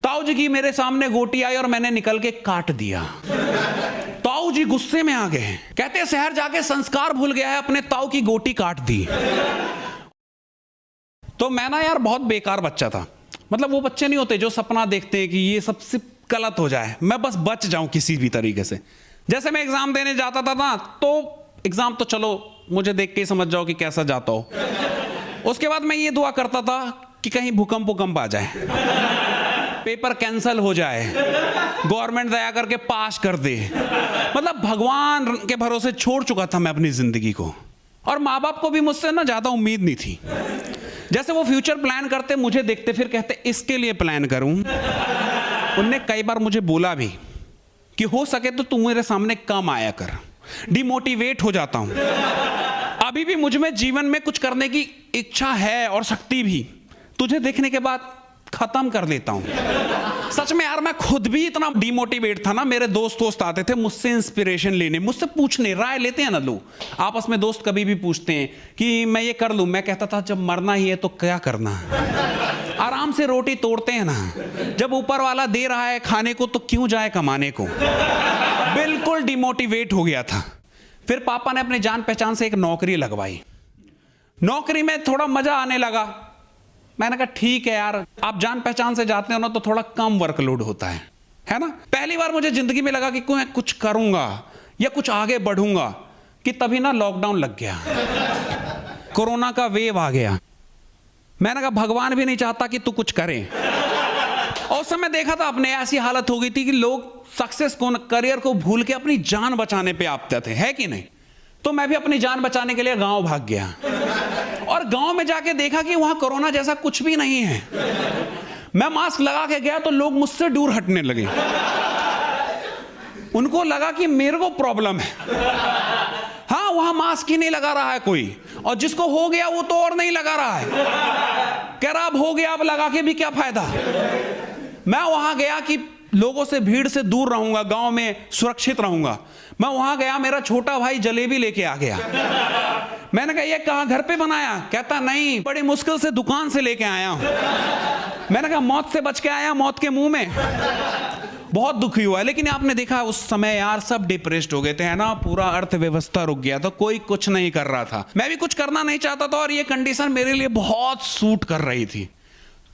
ताऊ जी की मेरे सामने गोटी आई और मैंने निकल के काट दिया। ताऊ जी गुस्से में आ गए, कहते शहर जाके संस्कार भूल गया है, अपने ताऊ की गोटी काट दी। तो मैं ना यार बहुत बेकार बच्चा था, मतलब वो बच्चे नहीं होते जो सपना देखते हैं कि ये सबसे गलत हो जाए, मैं बस बच जाऊं किसी भी तरीके से। जैसे मैं एग्जाम देने जाता था ना, तो एग्जाम तो चलो मुझे देख के ही समझ जाओ कि कैसा जाता हो। उसके बाद मैं ये दुआ करता था कि कहीं भूकंप आ जाए, पेपर कैंसिल हो जाए, गवर्नमेंट दया करके पास कर दे। मतलब भगवान के भरोसे छोड़ चुका था मैं अपनी जिंदगी को, और माँ बाप को भी मुझसे ना ज्यादा उम्मीद नहीं थी। जैसे वो फ्यूचर प्लान करते, मुझे देखते फिर कहते इसके लिए प्लान करूं। उनने कई बार मुझे बोला भी कि हो सके तो तू मेरे सामने कम आया कर, डिमोटिवेट हो जाता हूं। अभी भी मुझ में जीवन में कुछ करने की इच्छा है और शक्ति भी, तुझे देखने के बाद खत्म कर देता हूं। सच में यार मैं खुद भी इतना डिमोटिवेट था ना, मेरे दोस्त आते थे मुझसे इंस्पिरेशन लेने, मुझसे पूछने, राय लेते हैं ना लोग आपस में, दोस्त कभी भी पूछते हैं कि मैं ये कर लूं, मैं कहता था जब मरना ही है तो क्या करना, आराम से रोटी तोड़ते हैं ना, जब ऊपर वाला दे रहा है खाने को तो क्यों जाए कमाने को। बिल्कुल डिमोटिवेट हो गया था। फिर पापा ने अपने जान पहचान से एक नौकरी लगवाई, नौकरी में थोड़ा मजा आने लगा। मैंने कहा ठीक है यार, आप जान पहचान से जाते हो ना तो थोड़ा कम वर्कलोड होता है ना। पहली बार मुझे जिंदगी में लगा कि मैं कुछ करूंगा या कुछ आगे बढ़ूंगा, कि तभी ना लॉकडाउन लग गया, कोरोना का वेव आ गया। मैंने कहा भगवान भी नहीं चाहता कि तू कुछ करे। और उस समय देखा था अपने, ऐसी हालत हो गई थी कि लोग सक्सेस को, करियर को भूल के अपनी जान बचाने पे आपते थे, है कि नहीं। तो मैं भी अपनी जान बचाने के लिए गांव भाग गया, और गांव में जाके देखा कि वहां कोरोना जैसा कुछ भी नहीं है। मैं मास्क लगा के गया तो लोग मुझसे दूर हटने लगे, उनको लगा कि मेरे को प्रॉब्लम है। हाँ, वहां मास्क ही नहीं लगा रहा है कोई, और जिसको हो गया वो तो और नहीं लगा रहा है, कह रहा अब हो गया, अब लगा के भी क्या फायदा। मैं वहां गया कि लोगों से, भीड़ से दूर रहूंगा, गांव में सुरक्षित रहूंगा। मैं वहां गया, मेरा छोटा भाई जलेबी लेके आ गया। मैंने कहा ये कहां, घर पे बनाया? कहता नहीं, बड़ी मुश्किल से दुकान से लेके आया हूं। मैंने कहा मौत से बच के आया, मौत के मुंह में। बहुत दुखी हुआ। लेकिन आपने देखा उस समय यार सब डिप्रेस्ड हो गए थे, है ना, पूरा अर्थव्यवस्था रुक गया था, कोई कुछ नहीं कर रहा था, मैं भी कुछ करना नहीं चाहता था, और ये कंडीशन मेरे लिए बहुत सूट कर रही थी।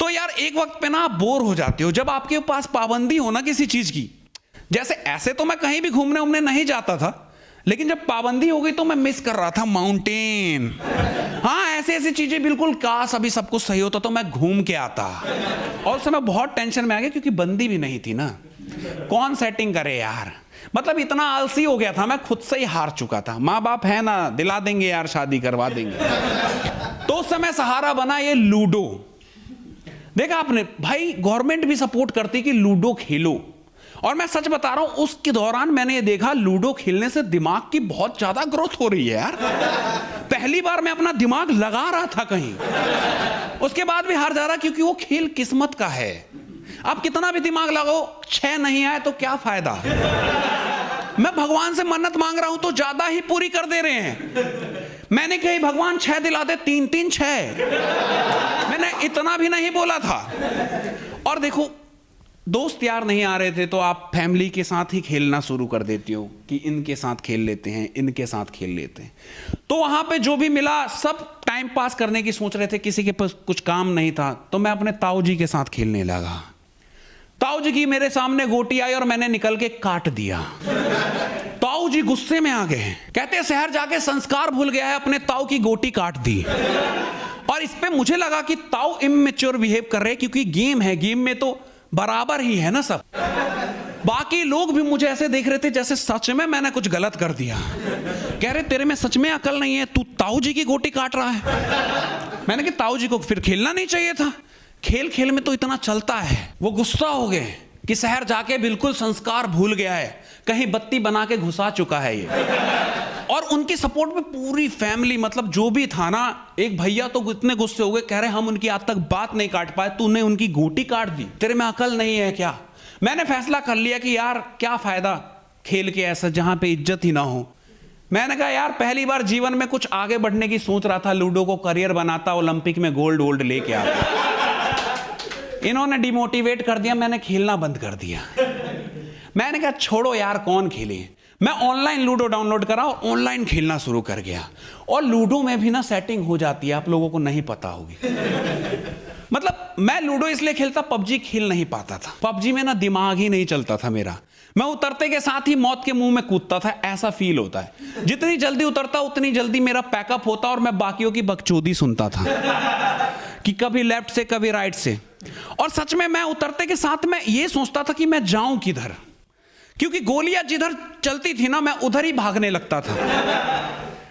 तो यार एक वक्त पे ना आप बोर हो जाते हो, जब आपके पास पाबंदी हो ना किसी चीज की। जैसे ऐसे तो मैं कहीं भी घूमने उमने नहीं जाता था, लेकिन जब पाबंदी हो गई तो मैं मिस कर रहा था माउंटेन। हाँ, ऐसे ऐसी चीजें, बिल्कुल काश अभी सब कुछ सही होता तो मैं घूम के आता। और उस समय बहुत टेंशन में आ गया क्योंकि बंदी भी नहीं थी ना, कौन सेटिंग करे यार। मतलब इतना आलसी हो गया था मैं, खुद से ही हार चुका था। माँ बाप है ना, दिला देंगे यार, शादी करवा देंगे। तो उस समय सहारा बना ये लूडो। देखा आपने भाई, गवर्नमेंट भी सपोर्ट करती कि लूडो खेलो, और मैं सच बता रहा हूं उसके दौरान मैंने ये देखा लूडो खेलने से दिमाग की बहुत ज्यादा ग्रोथ हो रही है यार। पहली बार मैं अपना दिमाग लगा रहा था कहीं, उसके बाद भी हार जा रहा, क्योंकि वो खेल किस्मत का है। आप कितना भी दिमाग लगाओ, 6 नहीं आए तो क्या फायदा। मैं भगवान से मन्नत मांग रहा हूं तो ज्यादा ही पूरी कर दे रहे हैं। मैंने कही भगवान 6 दिला दे, 3 6। मैंने इतना भी नहीं बोला था। और देखो दोस्त यार नहीं आ रहे थे तो आप फैमिली के साथ ही खेलना शुरू कर देती हो कि इनके साथ खेल लेते हैं, इनके साथ खेल लेते हैं। तो वहां पे जो भी मिला सब टाइम पास करने की सोच रहे थे, किसी के पास कुछ काम नहीं था, तो मैं अपने ताऊ जी के साथ खेलने लगा। ताऊ जी की मेरे सामने गोटी आई और मैंने निकल के काट दिया। ताऊ जी गुस्से में आ गए, कहते शहर जाके संस्कार भूल गया है, अपने ताऊ की गोटी काट दी। और इस पे मुझे लगा कि ताऊ इमेच्योर बिहेव कर रहे, क्योंकि गेम है, गेम में तो बराबर ही है ना सब। बाकी लोग भी मुझे ऐसे देख रहे थे जैसे सच में मैंने कुछ गलत कर दिया। कह रहे तेरे में सच में अकल नहीं है, तू ताऊ जी की गोटी काट रहा है। मैंने कहा ताऊ जी को फिर खेलना नहीं चाहिए था, खेल खेल में तो इतना चलता है। वो गुस्सा हो गए कि शहर जाके बिल्कुल संस्कार भूल गया है, कहीं बत्ती बना के घुसा चुका है ये। और उनकी सपोर्ट में पूरी फैमिली, मतलब जो भी था ना, एक भैया तो इतने गुस्से हो गए, कह रहे हम उनकी आज तक बात नहीं काट पाए, तूने उनकी गोटी काट दी, तेरे में अकल नहीं है क्या। मैंने फैसला कर लिया कि यार क्या फायदा खेल के ऐसा जहां पे इज्जत ही ना हो। मैंने कहा यार पहली बार जीवन में कुछ आगे बढ़ने की सोच रहा था, लूडो को करियर बनाता, ओलंपिक में गोल्ड वोल्ड लेके आता। इन्होंने डिमोटिवेट कर दिया, मैंने खेलना बंद कर दिया। मैंने कहा छोड़ो यार, कौन खेले। मैं ऑनलाइन लूडो डाउनलोड करा और ऑनलाइन खेलना शुरू कर गया। और लूडो में भी ना सेटिंग हो जाती है, आप लोगों को नहीं पता होगी। मतलब मैं लूडो इसलिए खेलता, पबजी खेल नहीं पाता था। पबजी में ना दिमाग ही नहीं चलता था मेरा। मैं उतरते के साथ ही मौत के मुंह में कूदता था, ऐसा फील होता है। जितनी जल्दी उतरता उतनी जल्दी मेरा पैकअप होता और मैं बाकियों की बकचोदी सुनता था कि कभी लेफ्ट से कभी राइट से। और सच में मैं उतरते के साथ मैं ये सोचता था कि मैं जाऊं किधर, क्योंकि गोलियां जिधर चलती थी ना मैं उधर ही भागने लगता था।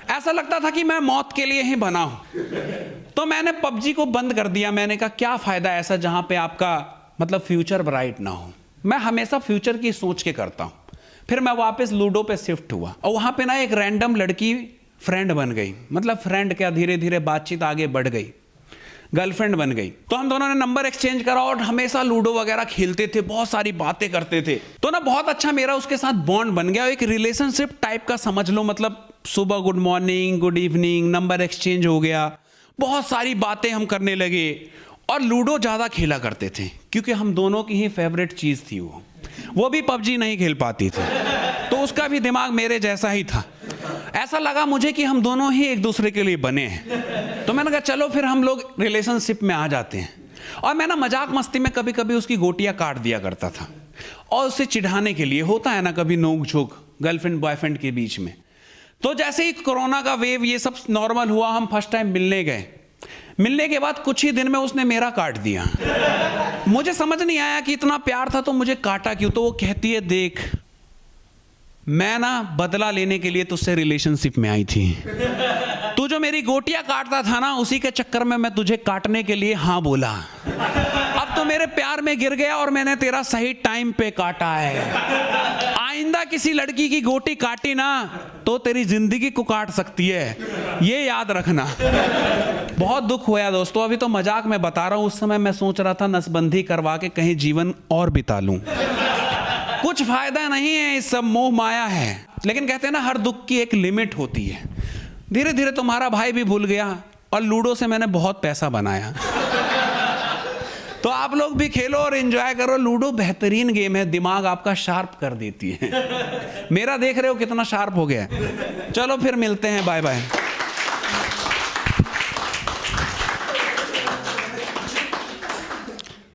ऐसा लगता था कि मैं मौत के लिए ही बना हूं। तो मैंने पबजी को बंद कर दिया। मैंने कहा क्या फायदा ऐसा जहां पे आपका मतलब फ्यूचर ब्राइट ना हो। मैं हमेशा फ्यूचर की सोच के करता हूं। फिर मैं वापस लूडो पे शिफ्ट हुआ और वहां पे ना एक रैंडम लड़की फ्रेंड बन गई। मतलब फ्रेंड क्या, धीरे धीरे बातचीत आगे बढ़ गई, गर्लफ्रेंड बन गई। तो हम दोनों ने नंबर एक्सचेंज करा और हमेशा लूडो वगैरह खेलते थे, बहुत सारी बातें करते थे। तो ना बहुत अच्छा मेरा उसके साथ बॉन्ड बन गया, एक रिलेशनशिप टाइप का समझ लो। मतलब सुबह good morning, good evening, number exchange हो गया, बहुत सारी बातें हम करने लगे। और लूडो ज़्यादा खेला करते थे क्योंकि हम दोनों की ही फेवरेट चीज़ थी वो भी पबजी नहीं खेल पाती थी, तो उसका भी दिमाग मेरे जैसा ही था। ऐसा लगा मुझे कि हम दोनों ही एक दूसरे के लिए बने हैं। तो मैंने कहा चलो फिर हम लोग रिलेशनशिप में आ जाते हैं। और मैं ना मजाक मस्ती में कभी कभी उसकी गोटियां काट दिया करता था, और उसे चिढ़ाने के लिए, होता है ना कभी नोक झोंक गर्लफ्रेंड बॉयफ्रेंड के बीच में। तो जैसे ही कोरोना का वेव ये सब नॉर्मल हुआ, हम फर्स्ट टाइम मिलने गए। मिलने के बाद कुछ ही दिन में उसने मेरा काट दिया। मुझे समझ नहीं आया कि इतना प्यार था तो मुझे काटा क्यों। तो वो कहती है देख, मैं ना बदला लेने के लिए तुझसे रिलेशनशिप में आई थी। तू जो मेरी गोटियां काटता था ना, उसी के चक्कर में मैं तुझे काटने के लिए हाँ बोला। अब तो मेरे प्यार में गिर गया और मैंने तेरा सही टाइम पे काटा है। आइंदा किसी लड़की की गोटी काटी ना तो तेरी जिंदगी को काट सकती है, ये याद रखना। बहुत दुख हुआ दोस्तों। अभी तो मजाक में बता रहा हूं, उस समय मैं सोच रहा था नसबंदी करवा के कहीं जीवन और बिता लूं। कुछ फायदा नहीं है, इस सब मोह माया है। लेकिन कहते हैं ना हर दुख की एक लिमिट होती है। धीरे धीरे तुम्हारा भाई भी भूल गया और लूडो से मैंने बहुत पैसा बनाया। तो आप लोग भी खेलो और एंजॉय करो। लूडो बेहतरीन गेम है, दिमाग आपका शार्प कर देती है। मेरा देख रहे हो कितना शार्प हो गया। चलो फिर मिलते हैं, बाय बाय।